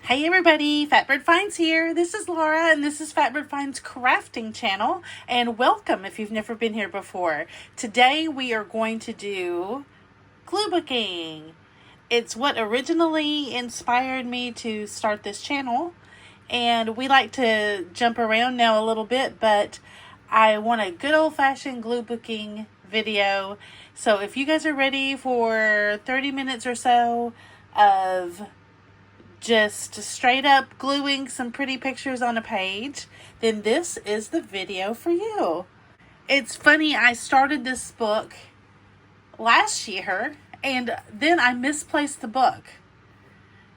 Hey everybody, Fatbird Finds here. This is Laura and this is Fatbird Finds crafting channel, and welcome if you've never been here before. Today we are going to do gluebooking. It's what originally inspired me to start this channel, and we like to jump around now a little bit, but I want a good old-fashioned gluebooking video. So if you guys are ready for 30 minutes or so of just straight up gluing some pretty pictures on a page, then this is the video for you. It's funny, I started this book last year and then I misplaced the book.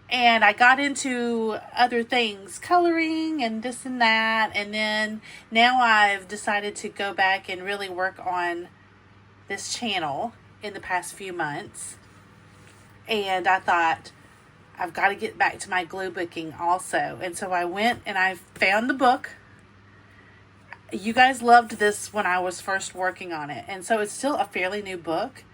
And I got into other things, coloring and this and that, and then now I've decided to go back and really work on this channel in the past few months. And I thought, I've got to get back to my gluebooking also. And so I went and I found the book. You guys loved this when I was first working on it. And so it's still a fairly new book.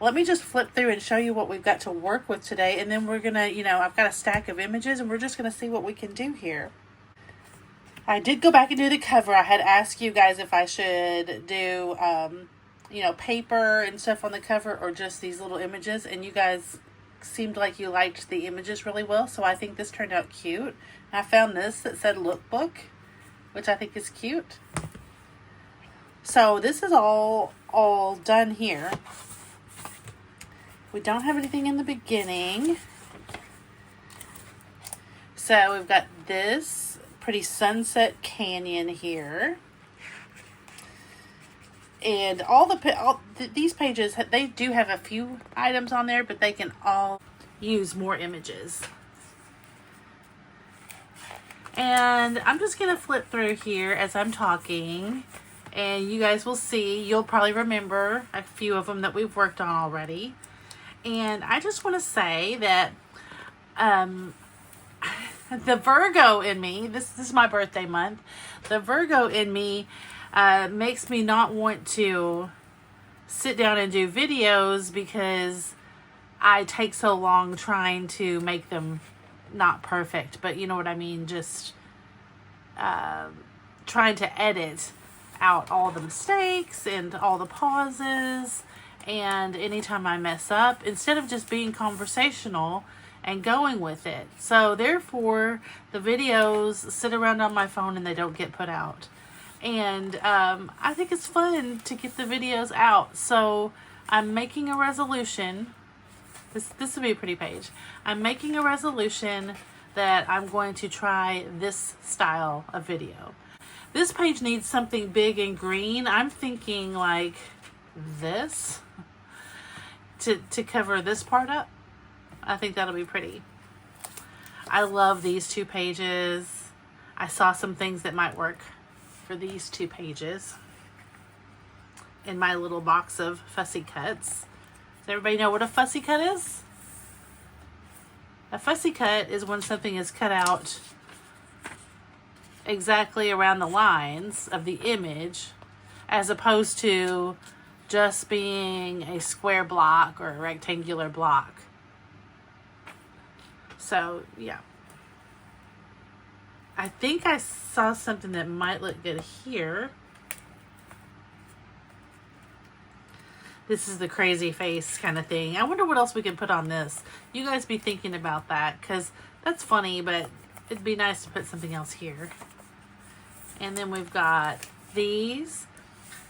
Let me just flip through and show you what we've got to work with today. And then we're going to, I've got a stack of images and we're just going to see what we can do here. I did go back and do the cover. I had asked you guys if I should do, paper and stuff on the cover or just these little images. And you guys seemed like you liked the images really well, so I think this turned out cute. I found this that said lookbook, which I think is cute. So this is all done here. We don't have anything in the beginning. So we've got this pretty sunset canyon here. And these pages, they do have a few items on there, but they can all use more images. And I'm just going to flip through here as I'm talking, and you guys will see, you'll probably remember a few of them that we've worked on already. And I just want to say that the Virgo in me, this is my birthday month, the Virgo in me makes me not want to sit down and do videos because I take so long trying to make them not perfect, but you know what I mean, just trying to edit out all the mistakes and all the pauses, and anytime I mess up, instead of just being conversational and going with it. So therefore the videos sit around on my phone and they don't get put out. And I think it's fun to get the videos out. So I'm making a resolution. This will be a pretty page. I'm making a resolution that I'm going to try this style of video. This page needs something big and green. I'm thinking like this to cover this part up. I think that'll be pretty. I love these two pages. I saw some things that might work for these two pages in my little box of fussy cuts. Does everybody know what a fussy cut is? A fussy cut is when something is cut out exactly around the lines of the image, as opposed to just being a square block or a rectangular block. So yeah, I think I saw something that might look good here. This is the crazy face kind of thing. I wonder what else we can put on this. You guys be thinking about that, because that's funny, but it'd be nice to put something else here. And then we've got these.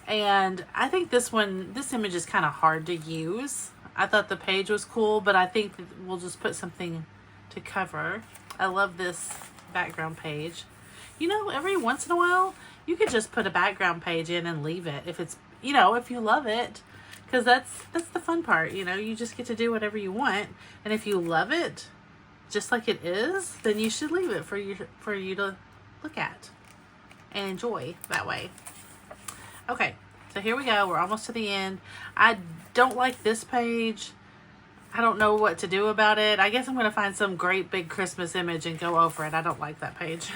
And I think this image is kind of hard to use. I thought the page was cool, but I think that we'll just put something to cover. I love this background page. Every once in a while you could just put a background page in and leave it if it's, if you love it, because that's the fun part. You just get to do whatever you want, and if you love it just like it is, then you should leave it for you to look at and enjoy that way. Okay, so here we go. We're almost to the end. I don't like this page. I don't know what to do about it. I guess I'm going to find some great big Christmas image and go over it. I don't like that page.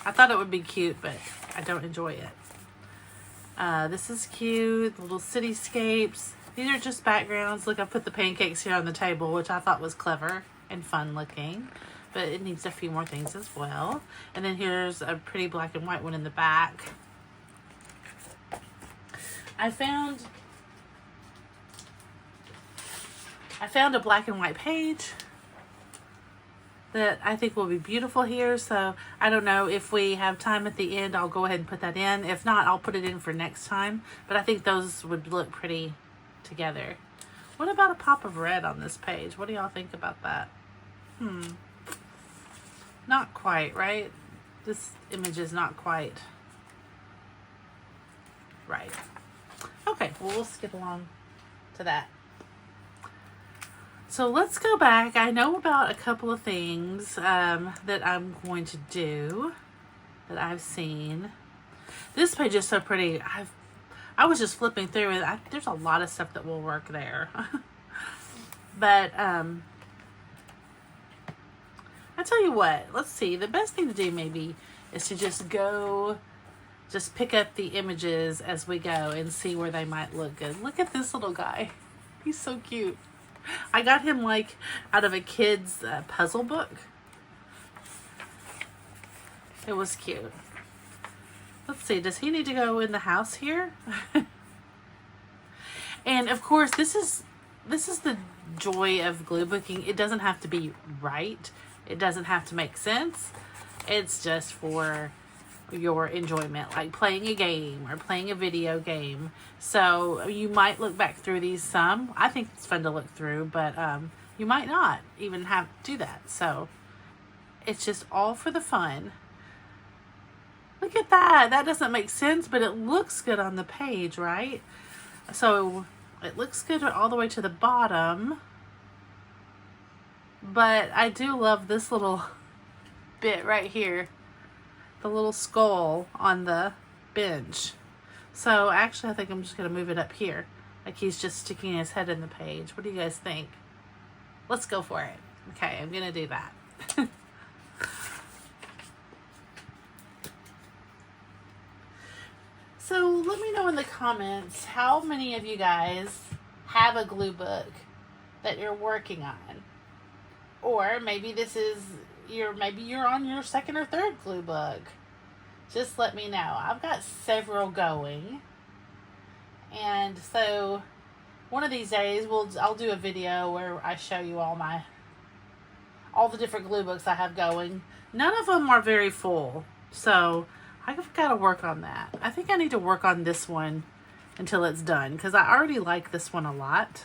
I thought it would be cute, but I don't enjoy it. This is cute. Little cityscapes. These are just backgrounds. Look, I put the pancakes here on the table, which I thought was clever and fun looking. but it needs a few more things as well. And then here's a pretty black and white one in the back. I found a black and white page that I think will be beautiful here. So I don't know if we have time at the end, I'll go ahead and put that in. If not, I'll put it in for next time. But I think those would look pretty together. What about a pop of red on this page? What do y'all think about that? Not quite, right? This image is not quite right. Okay, well, we'll skip along to that. So let's go back. I know about a couple of things that I'm going to do that I've seen. This page is so pretty. I was just flipping through it. There's a lot of stuff that will work there. But I tell you what, let's see. The best thing to do maybe is to just pick up the images as we go and see where they might look good. Look at this little guy. He's so cute. I got him like out of a kid's puzzle book. It was cute. Let's see, does he need to go in the house here? And of course, this is the joy of glue booking. It doesn't have to be right. It doesn't have to make sense. It's just for your enjoyment, like playing a game or playing a video game. So you might look back through these some. I think it's fun to look through, but you might not even have to do that. So it's just all for the fun. Look at that. That doesn't make sense, but it looks good on the page, right? So it looks good all the way to the bottom. But I do love this little bit right here. The little skull on the bench. So actually I think I'm just going to move it up here. Like he's just sticking his head in the page. What do you guys think? Let's go for it. Okay, I'm going to do that. So let me know in the comments how many of you guys have a glue book that you're working on. Or maybe this is maybe you're on your second or third glue book. Just let me know. I've got several going. And so one of these days I'll do a video where I show you all the different glue books I have going. None of them are very full. So I've got to work on that. I think I need to work on this one until it's done, because I already like this one a lot.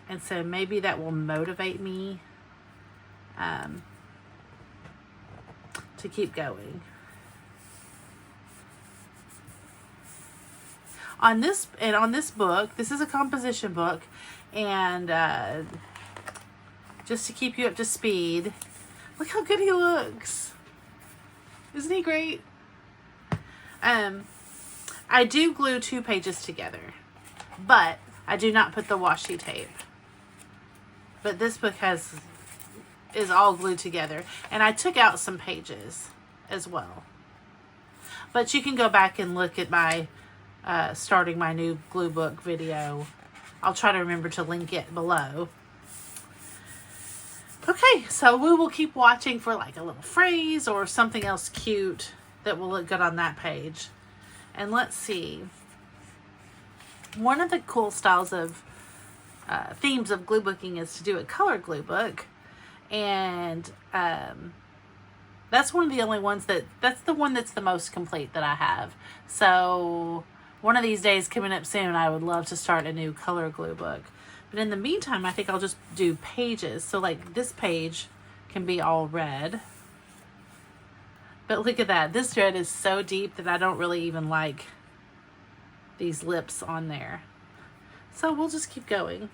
And so maybe that will motivate me to keep going. On this book, this is a composition book, and just to keep you up to speed, look how good he looks. Isn't he great? I do glue 2 pages together, but I do not put the washi tape. But this book is all glued together, and I took out some pages as well. But you can go back and look at my starting my new glue book video. I'll try to remember to link it below. Okay, so we will keep watching for like a little phrase or something else cute that will look good on that page. And let's see. One of the cool styles of themes of glue booking is to do a color glue book. And that's one of the only ones that's the one that's the most complete that I have. So one of these days coming up soon, I would love to start a new color glue book. But in the meantime, I think I'll just do pages. So like this page can be all red. But look at that. This red is so deep that I don't really even like these lips on there. So we'll just keep going.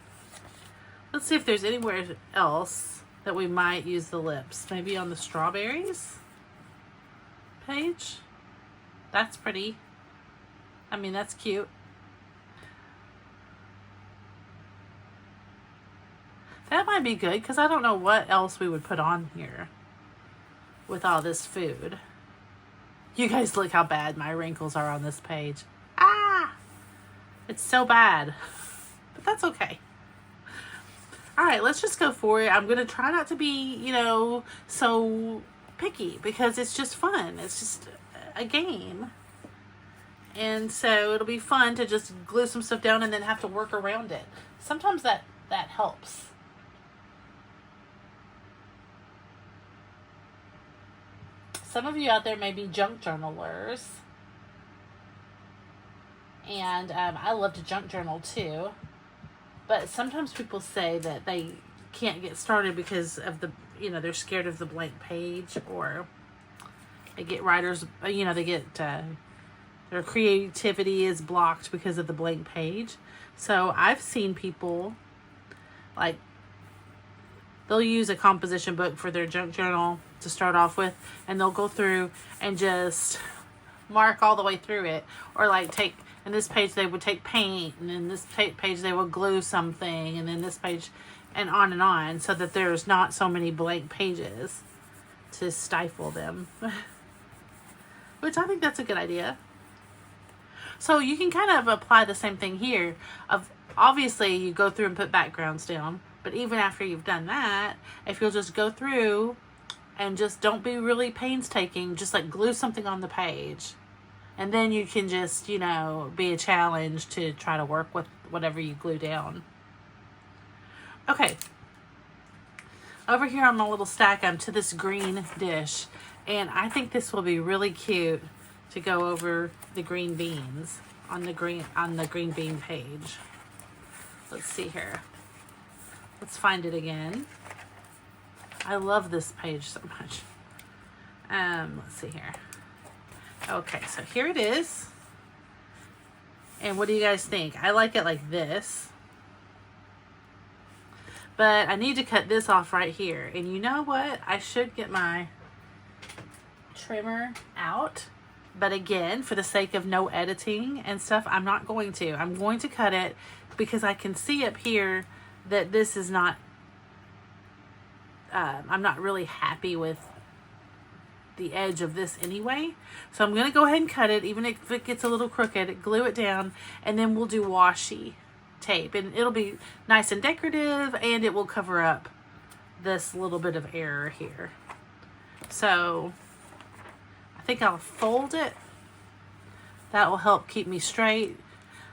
Let's see if there's anywhere else that we might use the lips. Maybe on the strawberries page. That's pretty. I mean, that's cute. That might be good, because I don't know what else we would put on here with all this food. You guys look how bad my wrinkles are on this page. Ah! It's so bad. But that's okay. All right, let's just go for it. I'm going to try not to be, you know, so picky because it's just fun. It's just a game. And so it'll be fun to just glue some stuff down and then have to work around it. Sometimes that helps. Some of you out there may be junk journalers. And I love to junk journal too. But sometimes people say that they can't get started because of the, you know, they're scared of the blank page, or they get writers, you know, they get, their creativity is blocked because of the blank page. So I've seen people, like, they'll use a composition book for their junk journal to start off with, and they'll go through and just mark all the way through it, or like take, in this page they would take paint, and in this page they would glue something, and then this page, and on, so that there's not so many blank pages to stifle them. Which I think that's a good idea. So you can kind of apply the same thing here. Of obviously you go through and put backgrounds down, but even after you've done that, if you'll just go through and just don't be really painstaking, just like glue something on the page. And then you can just, you know, be a challenge to try to work with whatever you glue down. Okay. Over here on my little stack, I'm to this green dish. And I think this will be really cute to go over the green beans on the green bean page. Let's see here. Let's find it again. I love this page so much. Let's see here. Okay, so here it is. And what do you guys think? I like it like this. But I need to cut this off right here. And you know what? I should get my trimmer out. But again, for the sake of no editing and stuff, I'm not going to. I'm going to cut it because I can see up here that this is not, I'm not really happy with the edge of this anyway. So I'm going to go ahead and cut it, even if it gets a little crooked, glue it down, and then we'll do washi tape. And it'll be nice and decorative, and it will cover up this little bit of error here. So I think I'll fold it. That will help keep me straight.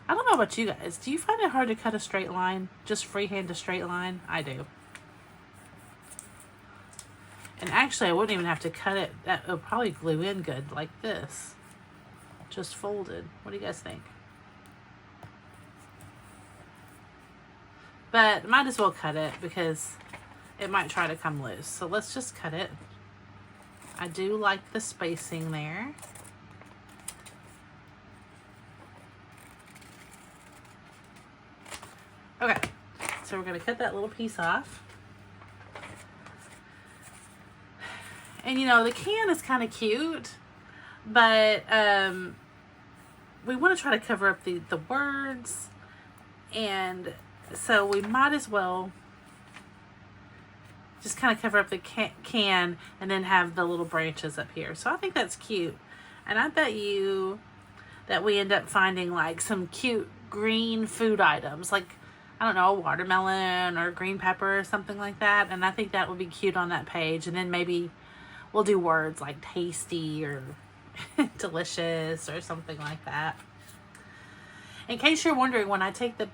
I don't know about you guys. Do you find it hard to cut a straight line? Just freehand a straight line? I do. And actually, I wouldn't even have to cut it. That will probably glue in good like this. Just folded. What do you guys think? But might as well cut it because it might try to come loose. So let's just cut it. I do like the spacing there. Okay, so we're going to cut that little piece off. And you know, the can is kind of cute, but we want to try to cover up the words, and so we might as well just kind of cover up the can and then have the little branches up here. So I think that's cute. And I bet you that we end up finding like some cute green food items, like, I don't know, a watermelon or green pepper or something like that. And I think that would be cute on that page. And then maybe we'll do words like tasty or delicious or something like that. In case you're wondering, when I take the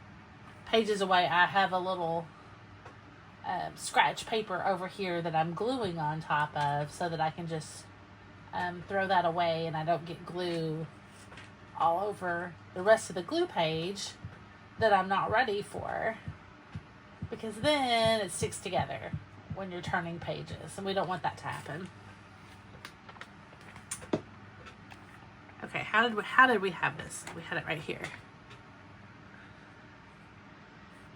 pages away, I have a little scratch paper over here that I'm gluing on top of so that I can just throw that away and I don't get glue all over the rest of the glue page that I'm not ready for, because then it sticks together when you're turning pages, and we don't want that to happen. Okay, how did we have this? We had it right here.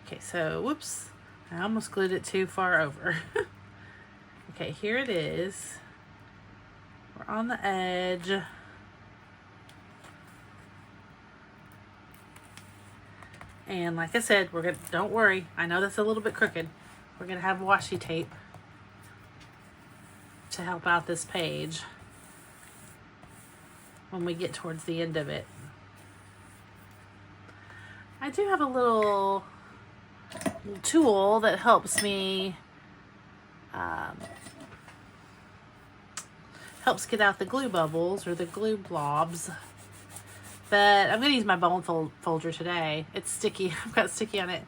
Okay, so whoops, I almost glued it too far over. Okay, here it is. We're on the edge. And like I said, we're gonna, don't worry, I know that's a little bit crooked. We're gonna have washi tape to help out this page when we get towards the end of it. I do have a little tool that helps me helps get out the glue bubbles or the glue blobs. But I'm going to use my bone folder today. It's sticky. I've got sticky on it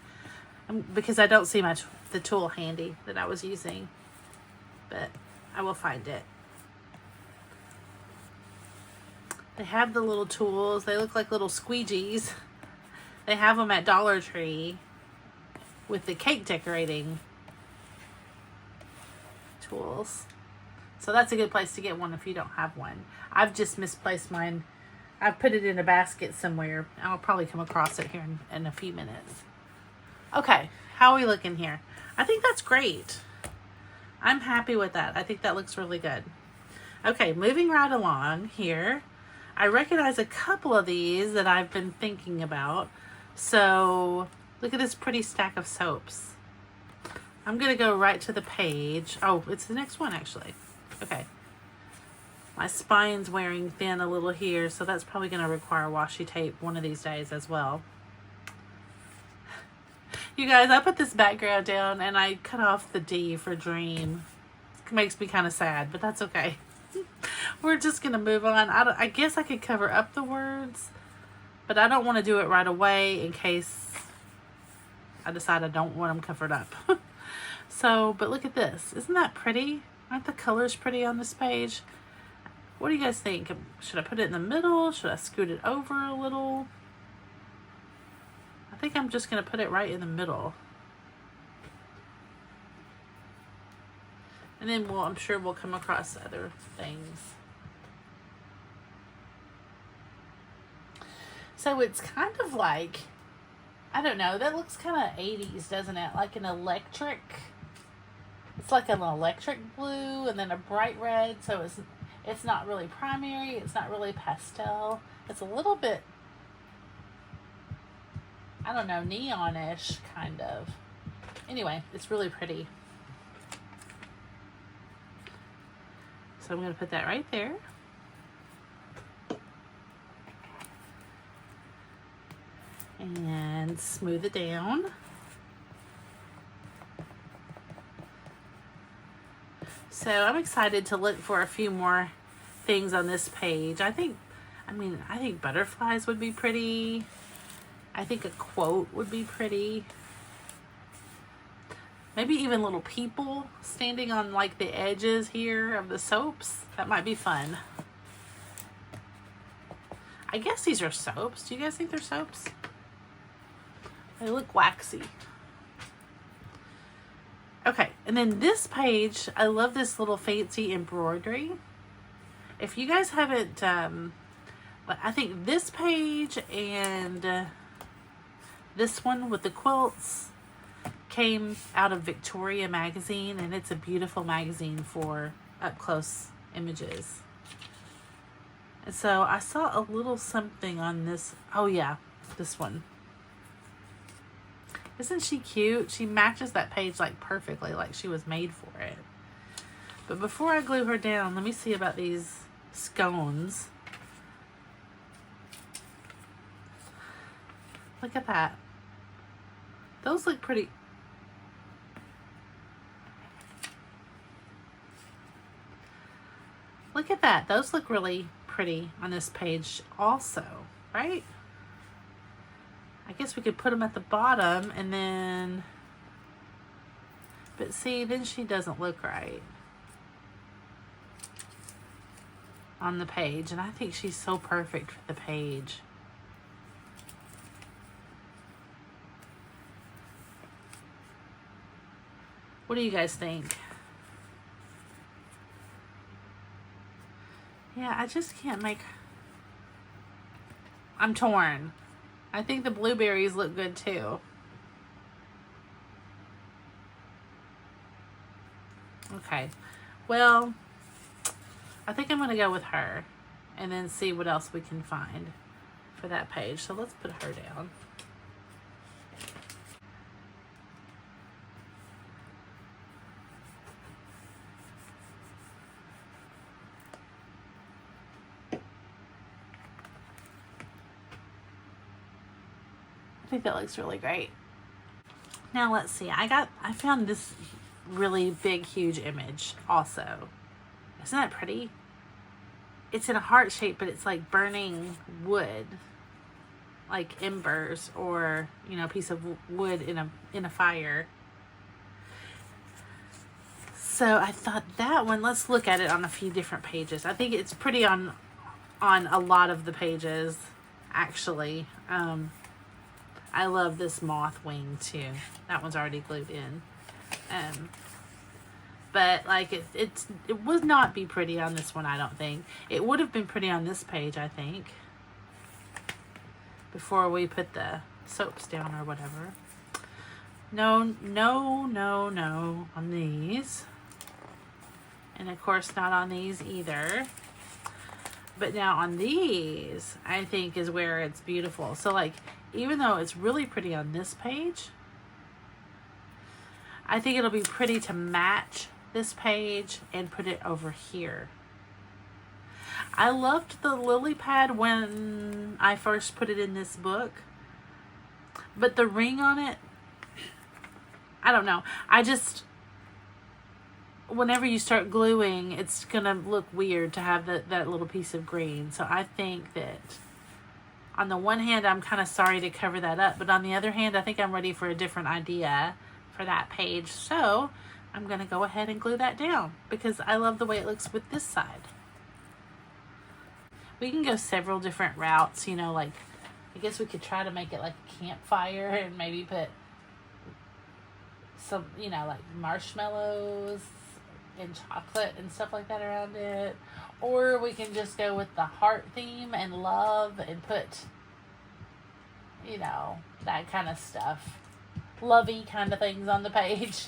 because I don't see the tool handy that I was using. But I will find it. They have the little tools. They look like little squeegees. They have them at Dollar Tree with the cake decorating tools. So that's a good place to get one if you don't have one. I've just misplaced mine. I've put it in a basket somewhere. I'll probably come across it here in a few minutes. Okay, how are we looking here? I think that's great. I'm happy with that. I think that looks really good. Okay, moving right along here. I recognize a couple of these that I've been thinking about. So look at this pretty stack of soaps. I'm going to go right to the page. Oh, it's the next one actually. Okay. My spine's wearing thin a little here, so that's probably going to require washi tape one of these days as well. You guys, I put this background down and I cut off the D for dream. It makes me kind of sad, but that's okay. We're just going to move on. I guess I could cover up the words, but I don't want to do it right away in case I decide I don't want them covered up. So, but look at this. Isn't that pretty? Aren't the colors pretty on this page? What do you guys think? Should I put it in the middle? Should I scoot it over a little? I think I'm just going to put it right in the middle. And then I'm sure we'll come across other things. So it's kind of like, I don't know, that looks kind of 80s, doesn't it? Like an electric, it's like an electric blue and then a bright red. So it's not really primary. It's not really pastel. It's a little bit, I don't know, neonish kind of. Anyway, it's really pretty. So I'm going to put that right there. And smooth it down. So I'm excited to look for a few more things on this page. I think butterflies would be pretty. I think a quote would be pretty. Maybe even little people standing on like the edges here of the soaps. That might be fun. I guess these are soaps. Do you guys think they're soaps? They look waxy. Okay, and then this page, I love this little fancy embroidery. If you guys haven't, I think this page and this one with the quilts came out of Victoria magazine, and it's a beautiful magazine for up-close images. And so I saw a little something on this. Oh yeah, this one. Isn't she cute? She matches that page like perfectly, like she was made for it. But before I glue her down, let me see about these scones. Look at that. Those look pretty. Look at that. Those look really pretty on this page also, right? I guess we could put them at the bottom and then, but see, then she doesn't look right on the page. And I think she's so perfect for the page. What do you guys think? Yeah, I just can't make, I'm torn. I think the blueberries look good too. Okay, well, I think I'm going to go with her and then see what else we can find for that page. So let's put her down. I think that looks really great. Now let's see. I found this really big, huge image also. Isn't that pretty? It's in a heart shape, but it's like burning wood, like embers, or you know, a piece of wood in a fire. So I thought that one, let's look at it on a few different pages. I think it's pretty on a lot of the pages, actually. I love this moth wing too. That one's already glued in. But like it would not be pretty on this one, I don't think. It would have been pretty on this page, I think, before we put the soaps down or whatever. No, no, no, no on these. And of course not on these either. But now on these, I think is where it's beautiful. So like, even though it's really pretty on this page, I think it'll be pretty to match this page and put it over here. I loved the lily pad when I first put it in this book, but the ring on it, I don't know. I just, whenever you start gluing, it's gonna look weird to have that little piece of green. So I think that on the one hand, I'm kind of sorry to cover that up, but on the other hand, I think I'm ready for a different idea for that page. So I'm going to go ahead and glue that down because I love the way it looks with this side. We can go several different routes, you know, like I guess we could try to make it like a campfire and maybe put some, you know, like marshmallows and chocolate and stuff like that around it. Or we can just go with the heart theme and love and put, you know, that kind of stuff. Lovey kind of things on the page.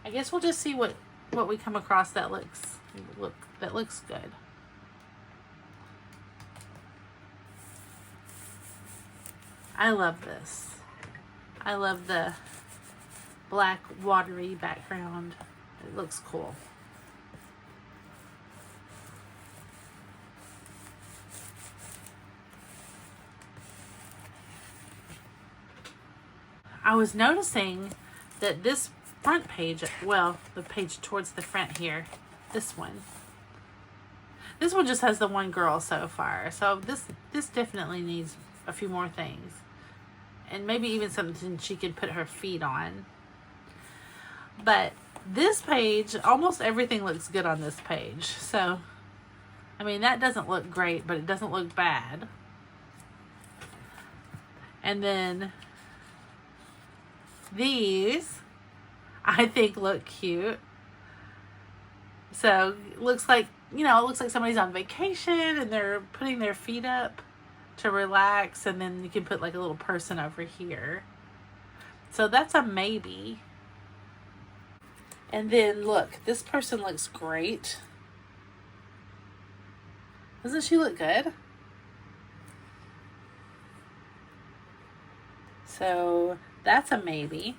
I guess we'll just see what we come across that looks good. I love this. I love the black watery background. It looks cool. I was noticing that this front page, well, the page towards the front here, this one just has the one girl so far. So this definitely needs a few more things. And maybe even something she could put her feet on. But this page, almost everything looks good on this page. So, I mean, that doesn't look great, but it doesn't look bad. And then these, I think, look cute. So, it looks like, you know, it looks like somebody's on vacation and they're putting their feet up to relax, and then you can put like a little person over here. So that's a maybe. And then look, this person looks great. Doesn't she look good? So that's a maybe.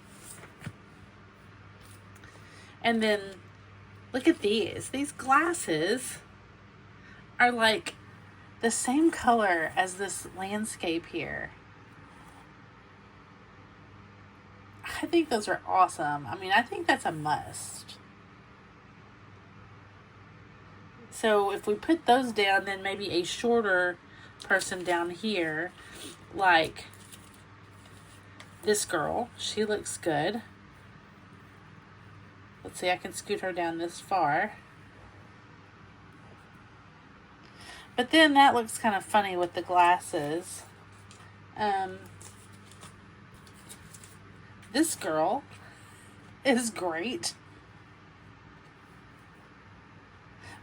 And then look at these. These glasses are like the same color as this landscape here. I think those are awesome. I mean, I think that's a must. So if we put those down, then maybe a shorter person down here, like this girl, she looks good. Let's see, I can scoot her down this far. But then that looks kind of funny with the glasses. This girl is great.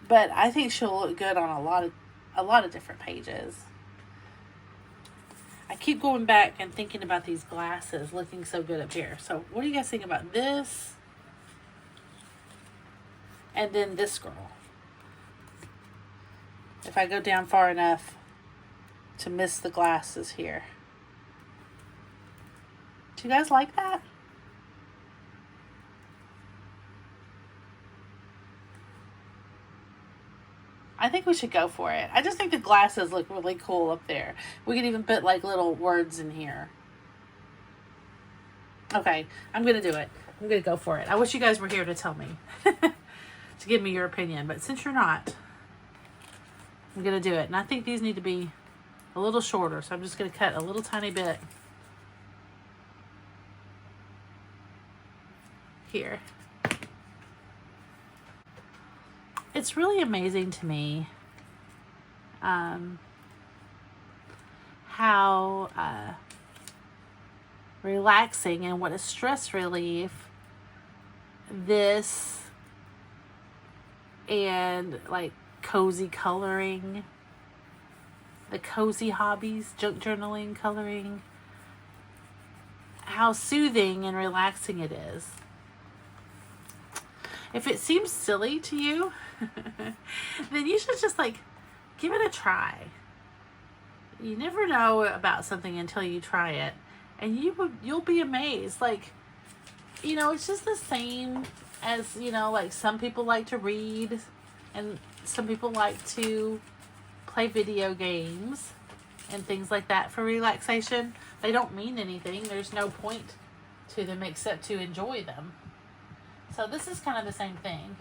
But I think she'll look good on a lot of different pages. I keep going back and thinking about these glasses looking so good up here. So what do you guys think about this? And then this girl. If I go down far enough to miss the glasses here. Do you guys like that? I think we should go for it. I just think the glasses look really cool up there. We could even put like little words in here. Okay, I'm going to do it. I'm going to go for it. I wish you guys were here to tell me, to give me your opinion. But since you're not, I'm going to do it. And I think these need to be a little shorter. So I'm just going to cut a little tiny bit here. It's really amazing to me how relaxing and what a stress relief this and like cozy coloring, the cozy hobbies, junk journaling, coloring, how soothing and relaxing it is. If it seems silly to you, then you should just like give it a try. You never know about something until you try it, and you'll be amazed. Like, you know, it's just the same as, you know, like some people like to read and some people like to play video games and things like that for relaxation. They don't mean anything. There's no point to them except to enjoy them. So this is kind of the same thing.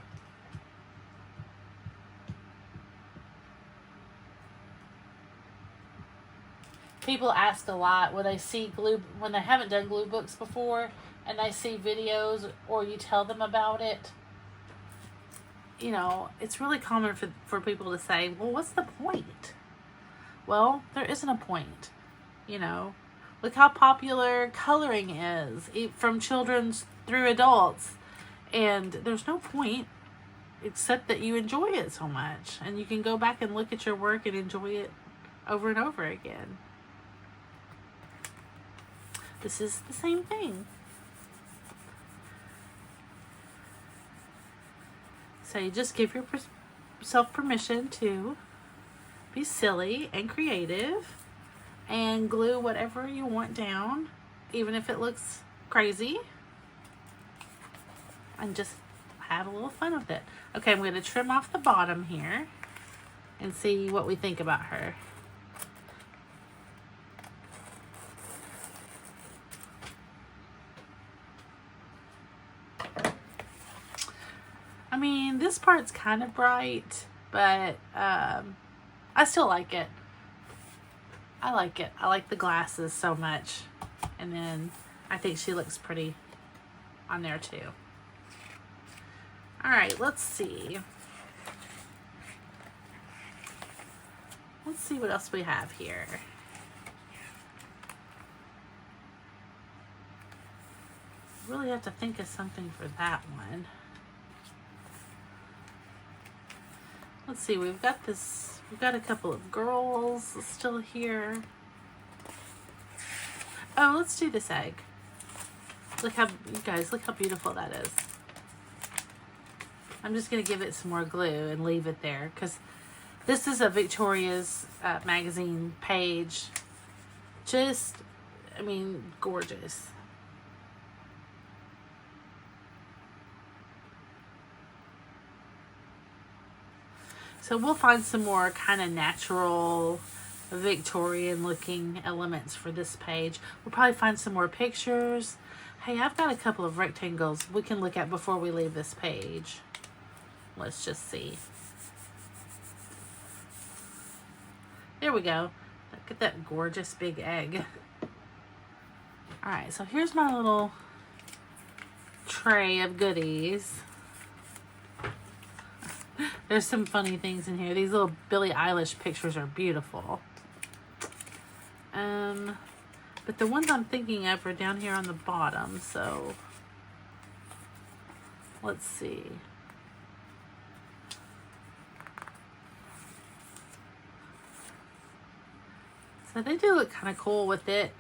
People ask a lot when they see when they haven't done glue books before and they see videos or you tell them about it. You know, it's really common for people to say, well, what's the point? Well, there isn't a point. You know, look how popular coloring is, from children through adults. And there's no point except that you enjoy it so much. And you can go back and look at your work and enjoy it over and over again. This is the same thing. So you just give yourself permission to be silly and creative and glue whatever you want down, even if it looks crazy. And just have a little fun with it. Okay, I'm going to trim off the bottom here and see what we think about her. I mean, this part's kind of bright, but I still like it. I like it. I like the glasses so much. And then I think she looks pretty on there too. All right, let's see. Let's see what else we have here. Really have to think of something for that one. Let's see, we've got a couple of girls still here. Oh, let's do this egg. Look how, you guys, look how beautiful that is. I'm just going to give it some more glue and leave it there because this is a Victoria's magazine page. Just, I mean, gorgeous. So we'll find some more kind of natural Victorian looking elements for this page. We'll probably find some more pictures. Hey, I've got a couple of rectangles we can look at before we leave this page. Let's just see. There we go. Look at that gorgeous big egg. All right, so here's my little tray of goodies. There's some funny things in here. These little Billie Eilish pictures are beautiful. But the ones I'm thinking of are down here on the bottom, so let's see. So they do look kind of cool with it.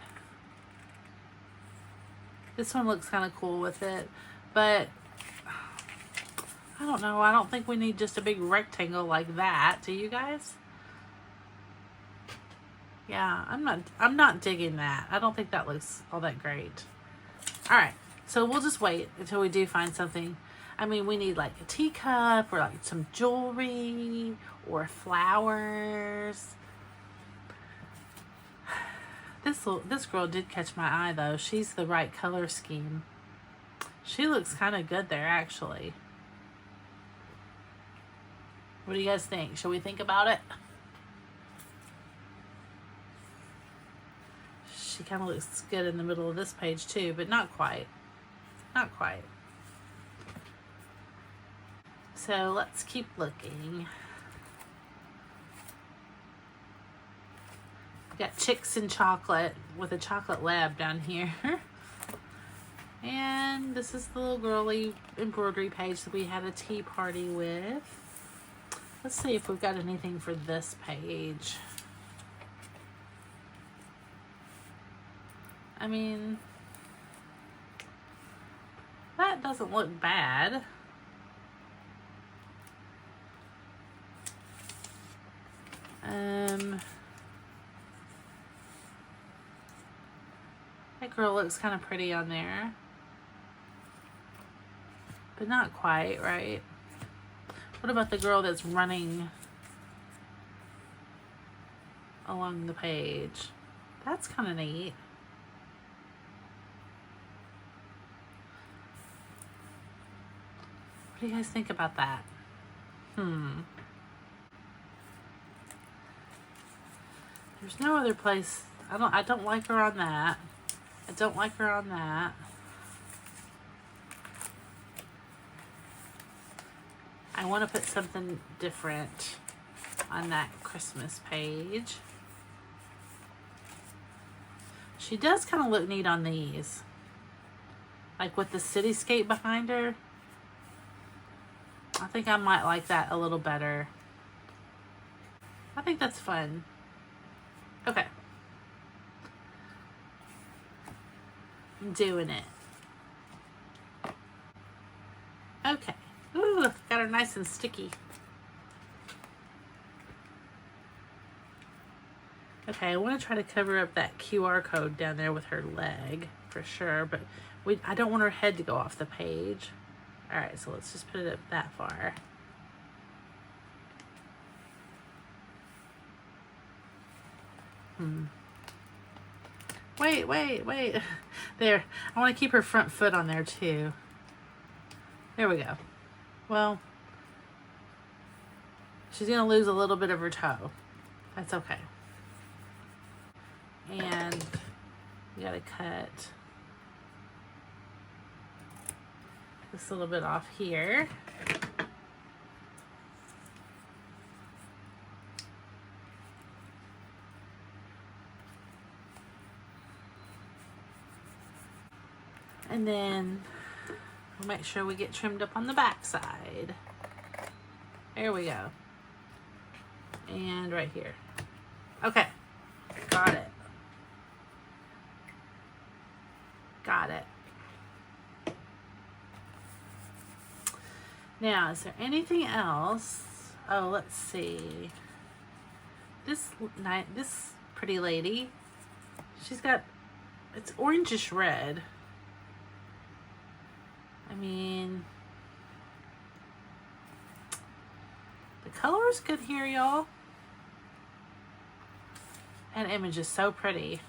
This one looks kind of cool with it, but I don't know. I don't think we need just a big rectangle like that. Do you guys? Yeah, I'm not digging that. I don't think that looks all that great. All right, so we'll just wait until we do find something. I mean, we need like a teacup or like some jewelry or flowers. This girl did catch my eye though. She's the right color scheme. She looks kind of good there actually. What do you guys think? Should we think about it? She kind of looks good in the middle of this page too, but not quite. Not quite. So let's keep looking. We got Chicks and Chocolate with a chocolate lab down here. And this is the little girly embroidery page that we had a tea party with. Let's see if we've got anything for this page. I mean, that doesn't look bad. That girl looks kind of pretty on there. But not quite, right? What about the girl that's running along the page? That's kind of neat. What do you guys think about that? There's no other place. I don't like her on that. I don't like her on that. I want to put something different on that Christmas page. She does kind of look neat on these. Like with the cityscape behind her. I think I might like that a little better. I think that's fun. Okay. I'm doing it. Okay. Ooh, got her nice and sticky. Okay, I want to try to cover up that QR code down there with her leg for sure, but I don't want her head to go off the page. All right, so let's just put it up that far. Wait. There. I want to keep her front foot on there too. There we go. Well, she's going to lose a little bit of her toe. That's okay. And you got to cut this little bit off here. And then we'll make sure we get trimmed up on the back side. There we go. And right here. Okay. Got it. Got it. Now, is there anything else? Oh, let's see. This pretty lady, she's got, it's orangish red. I mean, the color is good here, y'all. That image is so pretty.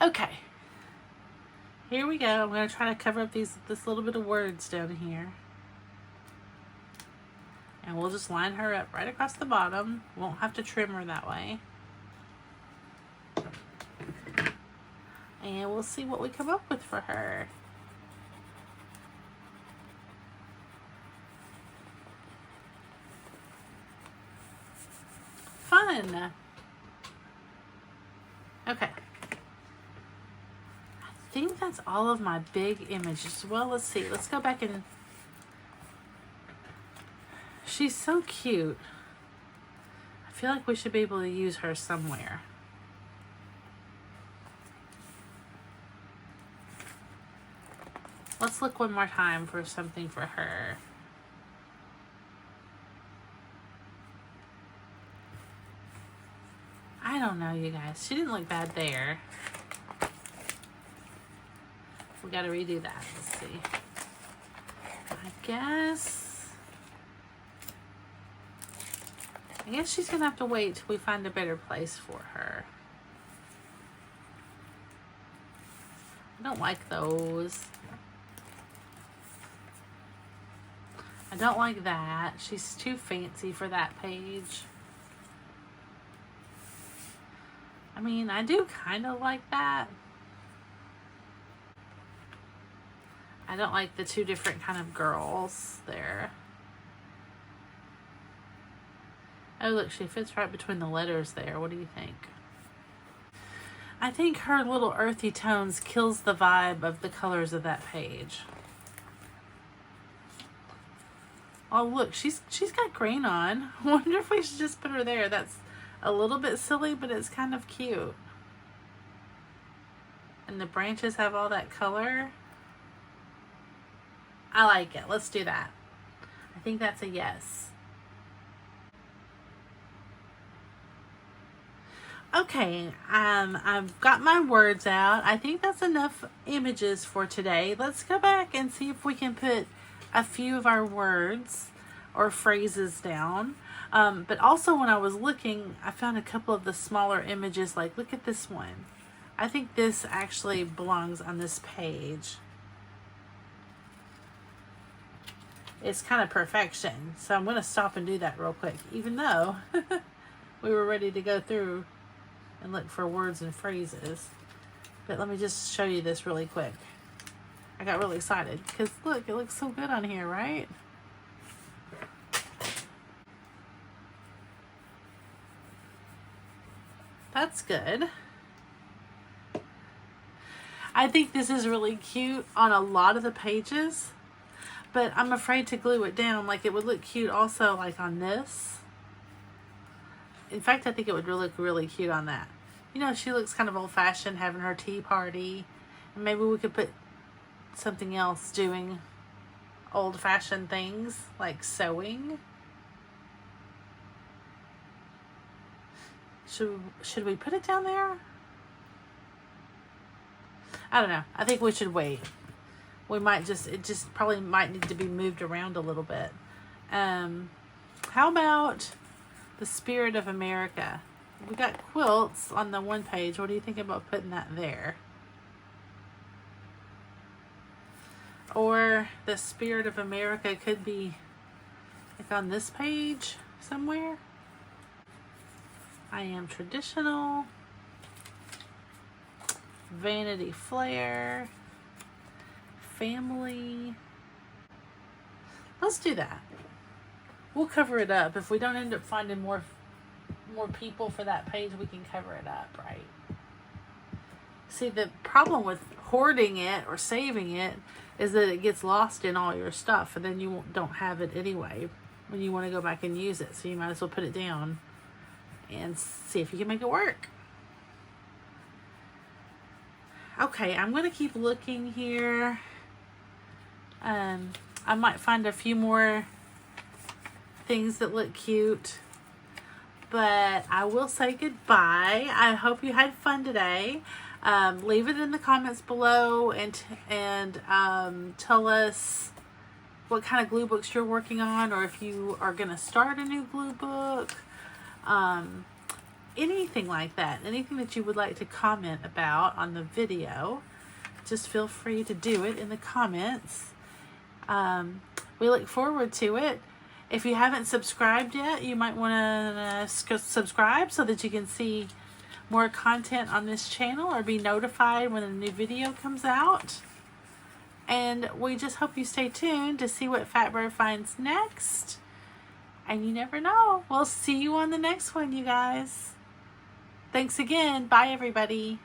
Okay. Here we go. I'm going to try to cover up this little bit of words down here. And we'll just line her up right across the bottom. Won't have to trim her that way. And we'll see what we come up with for her. Fun. Okay. I think that's all of my big images. Well, let's see. Let's go back and... She's so cute. I feel like we should be able to use her somewhere. Let's look one more time for something for her. I don't know, you guys. She didn't look bad there. We gotta redo that. Let's see. I guess I guess she's going to have to wait till we find a better place for her. I don't like those. I don't like that. She's too fancy for that page. I mean, I do kind of like that. I don't like the two different kind of girls there. Oh, look, she fits right between the letters there. What do you think? I think her little earthy tones kills the vibe of the colors of that page. Oh, look, she's got green on. I wonder if we should just put her there. That's a little bit silly, but it's kind of cute. And the branches have all that color. I like it. Let's do that. I think that's a yes. Okay, I've got my words out. I think that's enough images for today. Let's go back and see if we can put a few of our words or phrases down. But also when I was looking, I found a couple of the smaller images. Like, look at this one. I think this actually belongs on this page. It's kind of perfection. So I'm going to stop and do that real quick, even though we were ready to go through and look for words and phrases. But let me just show you this really quick. I got really excited because look, it looks so good on here, right? That's good. I think this is really cute on a lot of the pages, but I'm afraid to glue it down. Like, it would look cute also like on this. In fact, I think it would look really cute on that. You know, she looks kind of old-fashioned having her tea party. And maybe we could put something else doing old-fashioned things like sewing. Should we put it down there? I don't know. I think we should wait. We might it just probably might need to be moved around a little bit. How about the spirit of America? We got quilts on the one page. What do you think about putting that there? Or the spirit of America could be like on this page somewhere. I am traditional. Vanity Flair. Family. Let's do that. We'll cover it up. If we don't end up finding more people for that page, we can cover it up, right? See, the problem with hoarding it or saving it is that it gets lost in all your stuff, and then you don't have it anyway when you want to go back and use it. So you might as well put it down and see if you can make it work. Okay, I'm going to keep looking here. I might find a few more things that look cute, but I will say goodbye. I hope you had fun today. Leave it in the comments below and tell us what kind of glue books you're working on, or if you are going to start a new glue book. Anything like that, anything that you would like to comment about on the video, just feel free to do it in the comments. We look forward to it. If you haven't subscribed yet, you might want to subscribe so that you can see more content on this channel or be notified when a new video comes out. And we just hope you stay tuned to see what Fatbird finds next. And you never know. We'll see you on the next one, you guys. Thanks again. Bye, everybody.